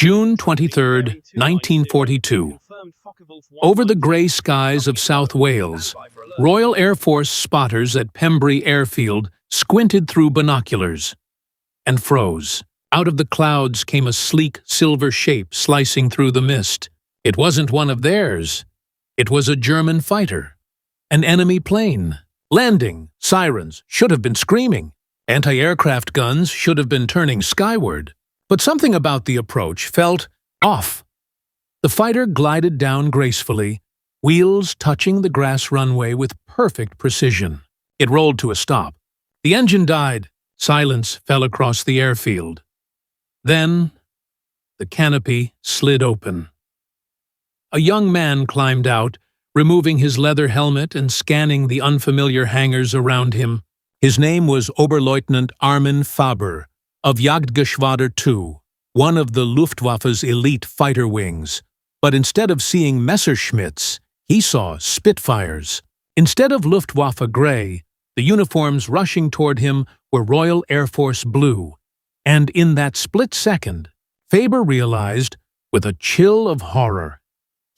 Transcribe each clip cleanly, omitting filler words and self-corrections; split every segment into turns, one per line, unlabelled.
June 23, 1942. Over the grey skies of South Wales, Royal Air Force spotters at Pembrey Airfield squinted through binoculars and froze. Out of the clouds came a sleek silver shape slicing through the mist. It wasn't one of theirs. It was a German fighter. An enemy plane. Landing. Sirens should have been screaming. Anti-aircraft guns should have been turning skyward. But something about the approach felt off. The fighter glided down gracefully, wheels touching the grass runway with perfect precision. It rolled to a stop. The engine died. Silence fell across the airfield. Then, the canopy slid open. A young man climbed out, removing his leather helmet and scanning the unfamiliar hangars around him. His name was Oberleutnant Armin Faber, of Jagdgeschwader II, one of the Luftwaffe's elite fighter wings. But instead of seeing Messerschmitts, he saw Spitfires. Instead of Luftwaffe gray, the uniforms rushing toward him were Royal Air Force blue. And in that split second, Faber realized, with a chill of horror,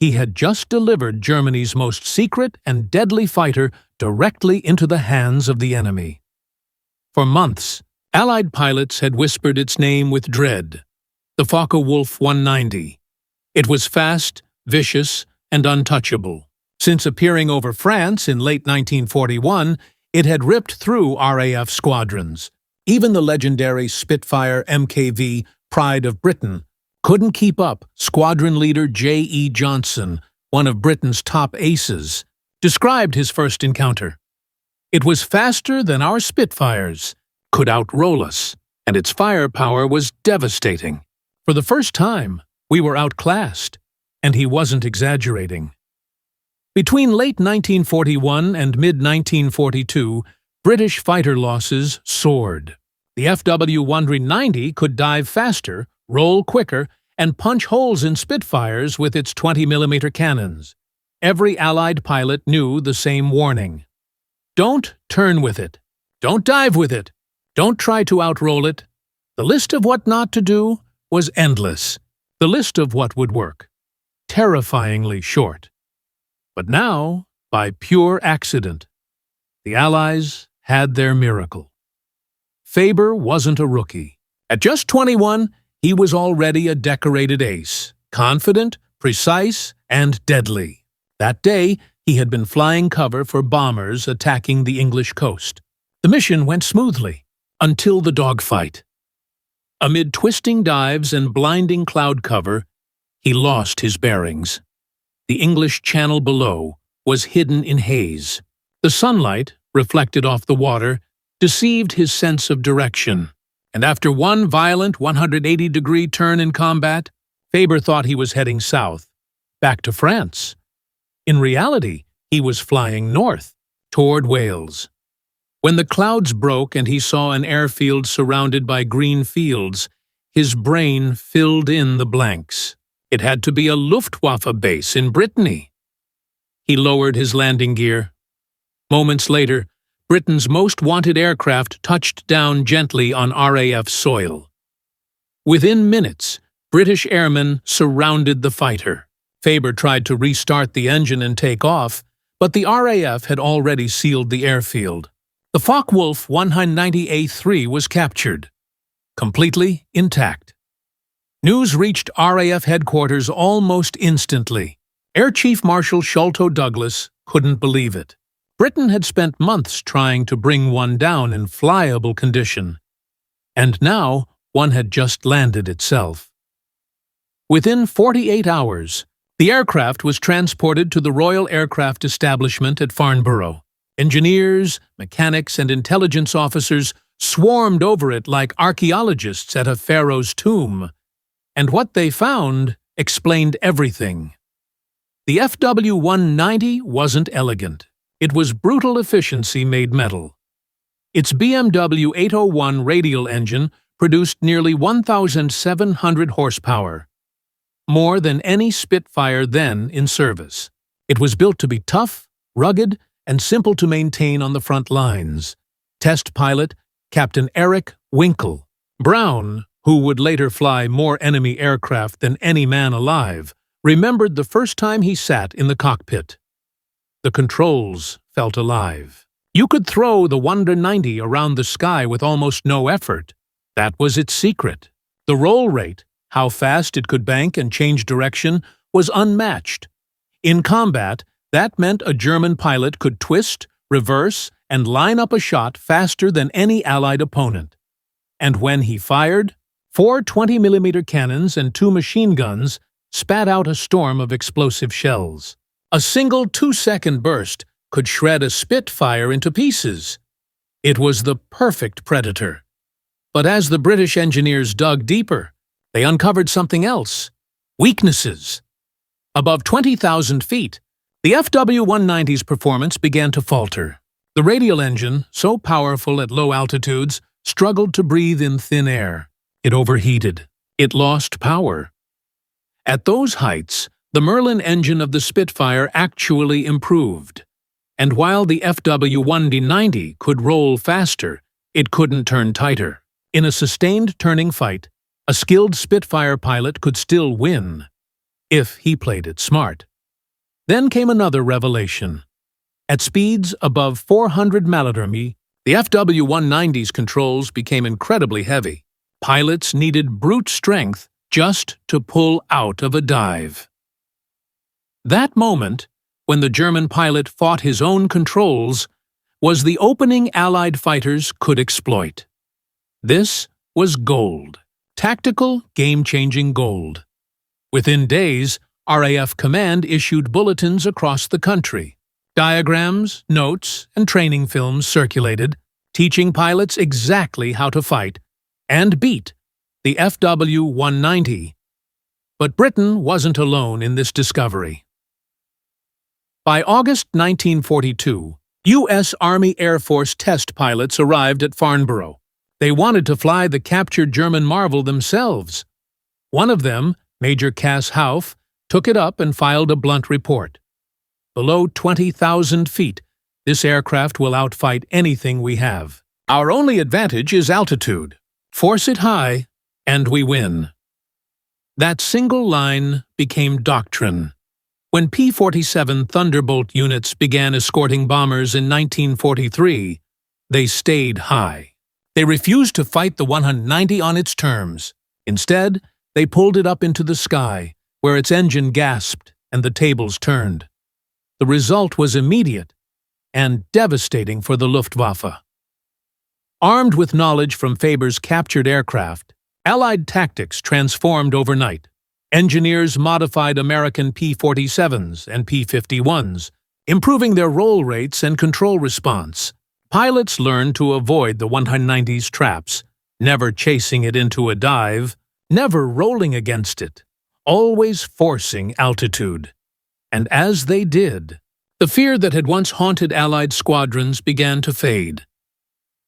he had just delivered Germany's most secret and deadly fighter directly into the hands of the enemy. For months, Allied pilots had whispered its name with dread, the Focke-Wulf 190. It was fast, vicious, and untouchable. Since appearing over France in late 1941, it had ripped through RAF squadrons. Even the legendary Spitfire MKV, Pride of Britain, couldn't keep up. Squadron leader J.E. Johnson, one of Britain's top aces, described his first encounter. It was faster than our Spitfires, could outroll us, and its firepower was devastating. For the first time, we were outclassed, and he wasn't exaggerating. Between late 1941 and mid-1942, British fighter losses soared. The WWII could dive faster, roll quicker, and punch holes in Spitfires with its 20mm cannons. Every Allied pilot knew the same warning. Don't turn with it. Don't dive with it. Don't try to outroll it. The list of what not to do was endless. The list of what would work, terrifyingly short. But now, by pure accident, the Allies had their miracle. Faber wasn't a rookie. At just 21, he was already a decorated ace, confident, precise, and deadly. That day, he had been flying cover for bombers attacking the English coast. The mission went smoothly, until the dogfight. Amid twisting dives and blinding cloud cover, he lost his bearings. The English Channel below was hidden in haze. The sunlight, reflected off the water, deceived his sense of direction. And after one violent 180-degree turn in combat, Faber thought he was heading south, back to France. In reality, he was flying north, toward Wales. When the clouds broke and he saw an airfield surrounded by green fields, his brain filled in the blanks. It had to be a Luftwaffe base in Brittany. He lowered his landing gear. Moments later, Britain's most wanted aircraft touched down gently on RAF soil. Within minutes, British airmen surrounded the fighter. Faber tried to restart the engine and take off, but the RAF had already sealed the airfield. The Focke-Wulf 190A3 was captured, completely intact. News reached RAF headquarters almost instantly. Air Chief Marshal Sholto Douglas couldn't believe it. Britain had spent months trying to bring one down in flyable condition, and now one had just landed itself. Within 48 hours, the aircraft was transported to the Royal Aircraft Establishment at Farnborough. Engineers, mechanics, and intelligence officers swarmed over it like archaeologists at a pharaoh's tomb, and what they found explained everything. The FW-190 wasn't elegant. It was brutal efficiency made metal. Its BMW 801 radial engine produced nearly 1,700 horsepower, more than any Spitfire then in service. It was built to be tough, rugged, and simple to maintain on the front lines. Test pilot Captain Eric Winkle Brown who would later fly more enemy aircraft than any man alive, remembered the first time he sat in the cockpit. The controls felt alive. You could throw the WWII around the sky with almost no effort. That was its secret. The roll rate, how fast it could bank and change direction, was unmatched. In combat, that meant a German pilot could twist, reverse, and line up a shot faster than any Allied opponent. And when he fired, 4 20mm cannons and 2 machine guns spat out a storm of explosive shells. A single 2-second burst could shred a Spitfire into pieces. It was the perfect predator. But as the British engineers dug deeper, they uncovered something else: weaknesses. Above 20,000 feet, the FW-190's performance began to falter. The radial engine, so powerful at low altitudes, struggled to breathe in thin air. It overheated. It lost power. At those heights, the Merlin engine of the Spitfire actually improved. And while the FW-190 could roll faster, it couldn't turn tighter. In a sustained turning fight, a skilled Spitfire pilot could still win, if he played it smart. Then came another revelation. At speeds above 400 malidormi, the FW-190's controls became incredibly heavy. Pilots needed brute strength just to pull out of a dive. That moment, when the German pilot fought his own controls, was the opening Allied fighters could exploit. This was gold. Tactical, game-changing gold. Within days, RAF Command issued bulletins across the country. Diagrams, notes, and training films circulated, teaching pilots exactly how to fight and beat the FW-190. But Britain wasn't alone in this discovery. By August 1942, U.S. Army Air Force test pilots arrived at Farnborough. They wanted to fly the captured German Marvel themselves. One of them, Major Cass Hauff, took it up and filed a blunt report. Below 20,000 feet, this aircraft will outfight anything we have. Our only advantage is altitude. Force it high, and we win. That single line became doctrine. When P-47 Thunderbolt units began escorting bombers in 1943, they stayed high. They refused to fight the 190 on its terms. Instead, they pulled it up into the sky, where its engine gasped and the tables turned. The result was immediate and devastating for the Luftwaffe. Armed with knowledge from Faber's captured aircraft, Allied tactics transformed overnight. Engineers modified American P-47s and P-51s, improving their roll rates and control response. Pilots learned to avoid the 190's traps, never chasing it into a dive, never rolling against it, always forcing altitude. And as they did, the fear that had once haunted Allied squadrons began to fade.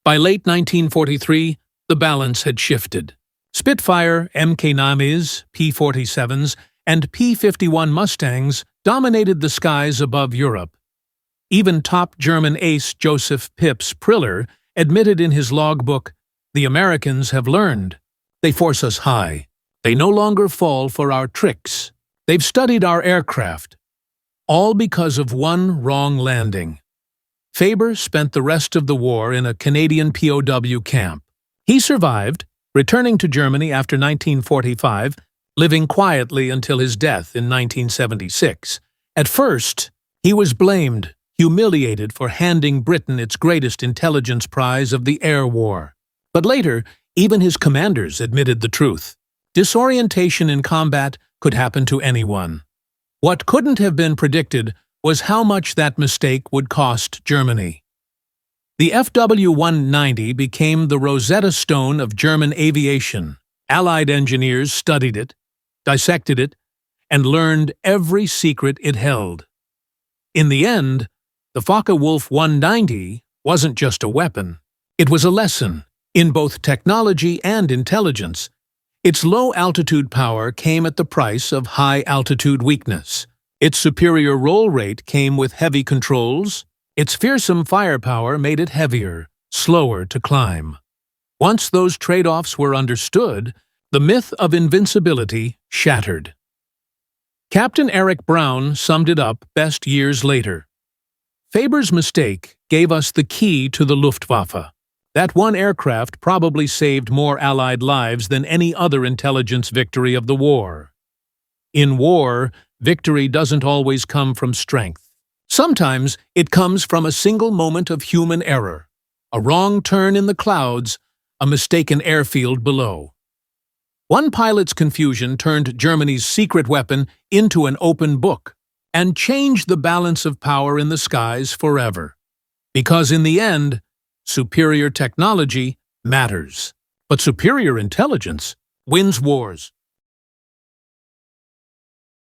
By late 1943, the balance had shifted. Spitfire, Mk9s, P-47s, and P-51 Mustangs dominated the skies above Europe. Even top German ace Joseph Pips Priller admitted in his logbook, "The Americans have learned. They force us high. They no longer fall for our tricks. They've studied our aircraft." All because of one wrong landing. Faber spent the rest of the war in a Canadian POW camp. He survived, returning to Germany after 1945, living quietly until his death in 1976. At first, he was blamed, humiliated for handing Britain its greatest intelligence prize of the air war. But later, even his commanders admitted the truth. Disorientation in combat could happen to anyone. What couldn't have been predicted was how much that mistake would cost Germany. The FW-190 became the Rosetta Stone of German aviation. Allied engineers studied it, dissected it, and learned every secret it held. In the end, the Focke-Wulf 190 wasn't just a weapon. It was a lesson in both technology and intelligence. Its low-altitude power came at the price of high-altitude weakness. Its superior roll rate came with heavy controls. Its fearsome firepower made it heavier, slower to climb. Once those trade-offs were understood, The myth of invincibility shattered. Captain Eric Brown summed it up best years later. Faber's mistake gave us the key to the Luftwaffe. That one aircraft probably saved more Allied lives than any other intelligence victory of the war. In war, victory doesn't always come from strength. Sometimes it comes from a single moment of human error, a wrong turn in the clouds, a mistaken airfield below. One pilot's confusion turned Germany's secret weapon into an open book and changed the balance of power in the skies forever. Because in the end, superior technology matters, but superior intelligence wins wars.